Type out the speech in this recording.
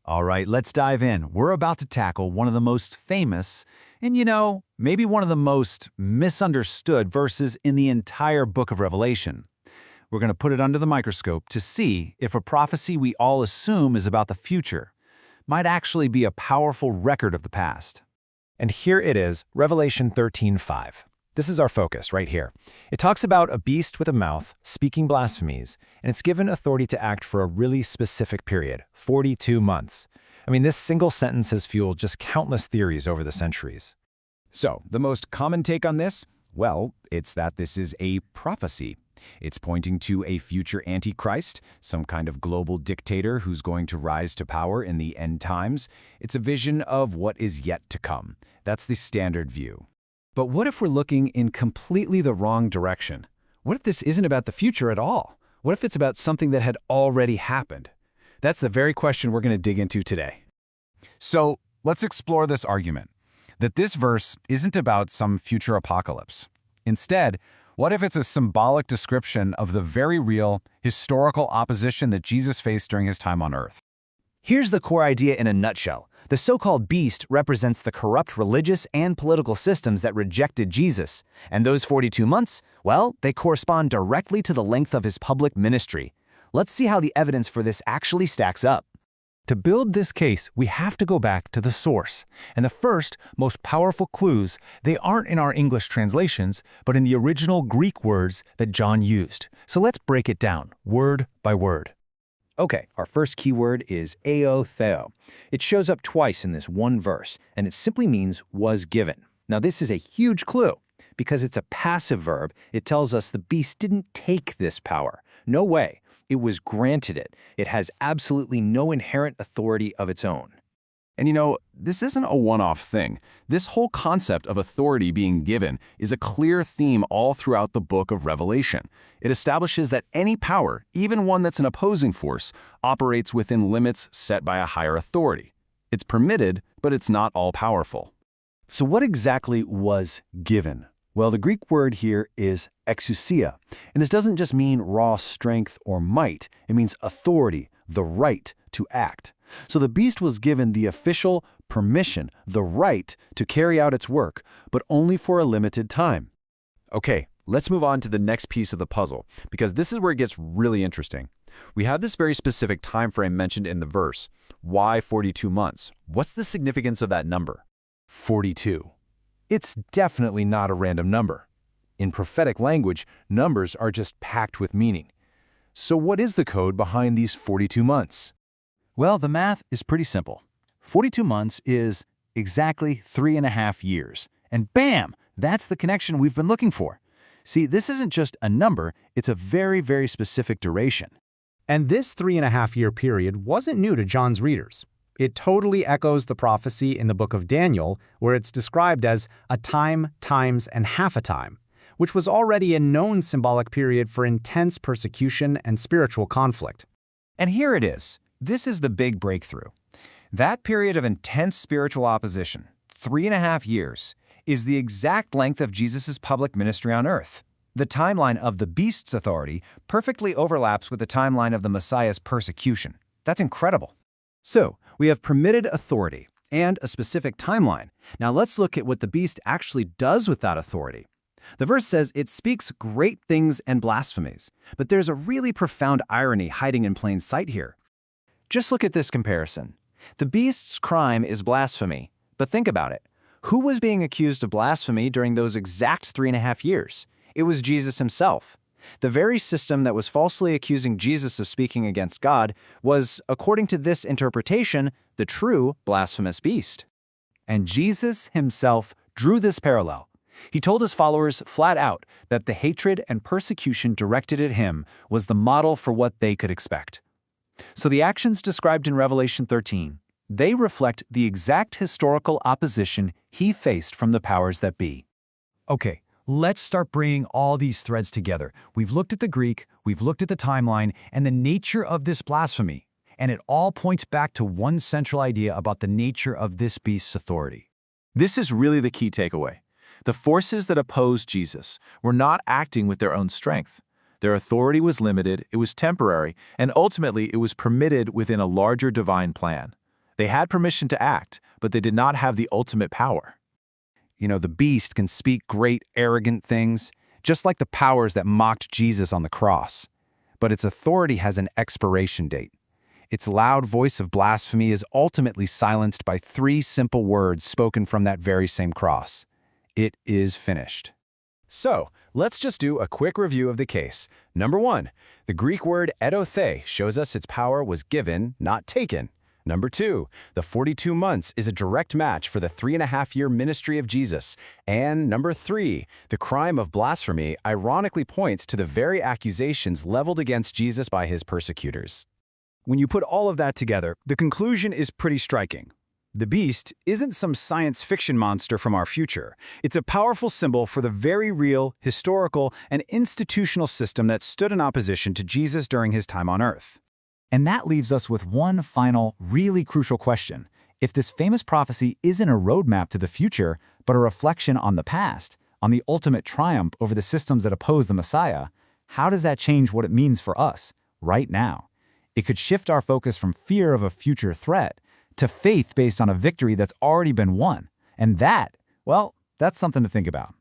All right, let's dive in. We're about to tackle one of the most famous and, maybe one of the most misunderstood verses in the entire book of Revelation. We're going to put it under the microscope to see if a prophecy we all assume is about the future might actually be a powerful record of the past. And here it is, Revelation 13:5. This is our focus right here. It talks about a beast with a mouth speaking blasphemies, and it's given authority to act for a really specific period, 42 months. This single sentence has fueled just countless theories over the centuries. So, the most common take on this? Well, it's that this is a prophecy. It's pointing to a future antichrist, some kind of global dictator who's going to rise to power in the end times. It's a vision of what is yet to come. That's the standard view. But what if we're looking in completely the wrong direction? What if this isn't about the future at all? What if it's about something that had already happened? That's the very question we're going to dig into today. So, let's explore this argument, that this verse isn't about some future apocalypse. Instead, what if it's a symbolic description of the very real, historical opposition that Jesus faced during his time on earth? Here's the core idea in a nutshell. The so-called beast represents the corrupt religious and political systems that rejected Jesus. And those 42 months, well, they correspond directly to the length of his public ministry. Let's see how the evidence for this actually stacks up. To build this case, we have to go back to the source. And the first, most powerful clues, they aren't in our English translations, but in the original Greek words that John used. So let's break it down, word by word. Okay, our first keyword is ao-theo. It shows up twice in this one verse, and it simply means was given. Now this is a huge clue. Because it's a passive verb, it tells us the beast didn't take this power. No way. It was granted it. It has absolutely no inherent authority of its own. And this isn't a one-off thing. This whole concept of authority being given is a clear theme all throughout the book of Revelation. It establishes that any power, even one that's an opposing force, operates within limits set by a higher authority. It's permitted, but it's not all-powerful. So what exactly was given? Well, the Greek word here is exousia, and this doesn't just mean raw strength or might. It means authority, the right to act. So the beast was given the official permission, the right to carry out its work, but only for a limited time. Okay, let's move on to the next piece of the puzzle, because this is where it gets really interesting. We have this very specific time frame mentioned in the verse. Why 42 months? What's the significance of that number? 42. It's definitely not a random number. In prophetic language, numbers are just packed with meaning. So what is the code behind these 42 months? Well, the math is pretty simple. 42 months is exactly 3.5 years. And bam! That's the connection we've been looking for. See, this isn't just a number, it's a very, very specific duration. And this 3.5-year period wasn't new to John's readers. It totally echoes the prophecy in the book of Daniel, where it's described as a time, times, and half a time, which was already a known symbolic period for intense persecution and spiritual conflict. And here it is. This is the big breakthrough. That period of intense spiritual opposition, 3.5 years, is the exact length of Jesus' public ministry on earth. The timeline of the beast's authority perfectly overlaps with the timeline of the Messiah's persecution. That's incredible. So, we have permitted authority and a specific timeline. Now let's look at what the beast actually does with that authority. The verse says it speaks great things and blasphemies, but there's a really profound irony hiding in plain sight here. Just look at this comparison. The beast's crime is blasphemy, but think about it. Who was being accused of blasphemy during those exact 3.5 years? It was Jesus himself. The very system that was falsely accusing Jesus of speaking against God was, according to this interpretation, the true blasphemous beast. And Jesus himself drew this parallel. He told his followers flat out that the hatred and persecution directed at him was the model for what they could expect. So the actions described in Revelation 13, they reflect the exact historical opposition he faced from the powers that be. Okay, let's start bringing all these threads together. We've looked at the Greek, we've looked at the timeline, and the nature of this blasphemy. And it all points back to one central idea about the nature of this beast's authority. This is really the key takeaway. The forces that opposed Jesus were not acting with their own strength. Their authority was limited, it was temporary, and ultimately it was permitted within a larger divine plan. They had permission to act, but they did not have the ultimate power. The beast can speak great, arrogant things, just like the powers that mocked Jesus on the cross. But its authority has an expiration date. Its loud voice of blasphemy is ultimately silenced by 3 simple words spoken from that very same cross. It is finished. So, let's just do a quick review of the case. Number 1, the Greek word edothe shows us its power was given, not taken. Number 2, the 42 months is a direct match for the 3.5-year ministry of Jesus. And number 3, the crime of blasphemy ironically points to the very accusations leveled against Jesus by his persecutors. When you put all of that together, the conclusion is pretty striking. The beast isn't some science fiction monster from our future. It's a powerful symbol for the very real, historical, and institutional system that stood in opposition to Jesus during his time on earth. And that leaves us with one final, really crucial question. If this famous prophecy isn't a roadmap to the future, but a reflection on the past, on the ultimate triumph over the systems that oppose the Messiah, how does that change what it means for us, right now? It could shift our focus from fear of a future threat to faith based on a victory that's already been won. And that, well, that's something to think about.